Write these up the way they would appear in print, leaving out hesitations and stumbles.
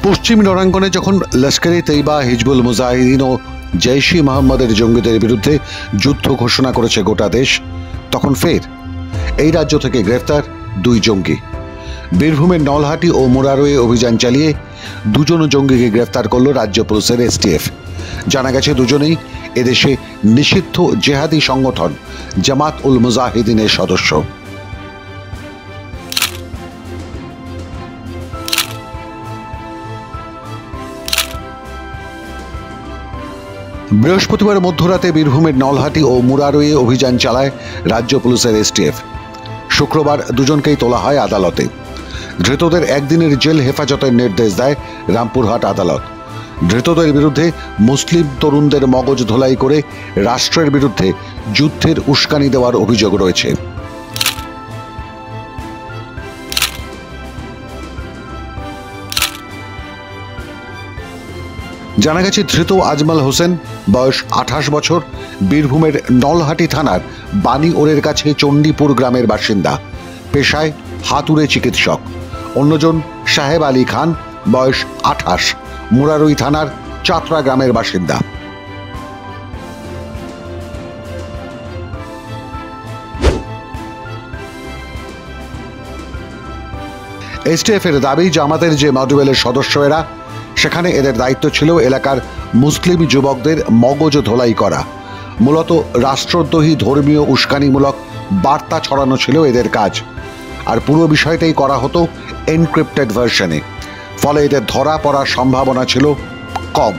পশ্চিম রণাঙ্গনে যখন লস্করে তৈবা, হিজবুল মুজাহিদিন ও জৈশ ই মোহাম্মদের জঙ্গিদের বিরুদ্ধে যুদ্ধ ঘোষণা করেছে গোটা দেশ, তখন ফের এই রাজ্য থেকে গ্রেফতার দুই জঙ্গি। বীরভূমের নলহাটি ও মুরারোয়ে অভিযান চালিয়ে দুজন জঙ্গিকে গ্রেফতার করল রাজ্য পুলিশের এসটিএফ। জানা গেছে দুজনেই এদেশে নিষিদ্ধ জেহাদি সংগঠন জামাত উল মুজাহিদিনের সদস্য। বৃহস্পতিবার মধ্যরাতে বীরভূমের নলহাটি ও মুরারোয়ে অভিযান চালায় রাজ্য পুলিশের এসটিএফ। শুক্রবার দুজনকেই তোলা হয় আদালতে। ধৃতদের একদিনের জেল হেফাজতের নির্দেশ দেয় রামপুরহাট আদালত। ধৃতদের বিরুদ্ধে মুসলিম তরুণদের মগজ ধোলাই করে রাষ্ট্রের বিরুদ্ধে যুদ্ধের উস্কানি দেওয়ার অভিযোগ রয়েছে। জানা গেছে ধৃত আজমল হোসেন, বয়স 28 বছর, বীরভূমের নলহাটি থানার বানিওরের কাছে চণ্ডীপুর গ্রামের বাসিন্দা, পেশায় হাতুড়ে চিকিৎসক। অন্যজন সাহেব আলী খান, বয়স 28, মুরারোই থানার চাতরা গ্রামের বাসিন্দা। এসটিএফ এর দাবি, জামাতের যে মডুয়েলের সদস্য এরা, সেখানে এদের দায়িত্ব ছিল এলাকার মুসলিম যুবকদের মগজ ধোলাই করা। মূলত রাষ্ট্রদ্রোহী ধর্মীয় উস্কানিমূলক বার্তা ছড়ানো ছিল এদের কাজ। আর পুরো বিষয়টাই করা হতো এনক্রিপ্টেড ভার্সনে, ফলে এদের ধরা পড়ার সম্ভাবনা ছিল কম।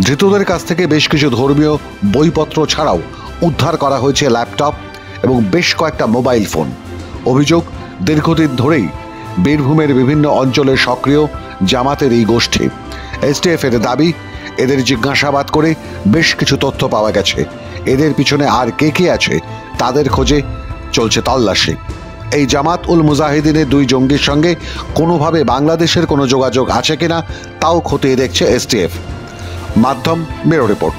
ধৃতদের কাছ থেকে বেশ কিছু ধর্মীয় বইপত্র ছাড়াও উদ্ধার করা হয়েছে ল্যাপটপ এবং বেশ কয়েকটা মোবাইল ফোন। অভিযোগ, দীর্ঘদিন ধরেই বীরভূমের বিভিন্ন অঞ্চলে সক্রিয় জামাতের এই গোষ্ঠী। এসটিএফ এর দাবি, এদের জিজ্ঞাসাবাদ করে বেশ কিছু তথ্য পাওয়া গেছে। এদের পিছনে আর কে কে আছে তাদের খোঁজে চলছে তল্লাশি। এই জামাত উল মুজাহিদিনের দুই জঙ্গির সঙ্গে কোনোভাবে বাংলাদেশের কোনো যোগাযোগ আছে কিনা তাও খতিয়ে দেখছে এসটিএফ। মাধ্যম ব্যুরো রিপোর্ট।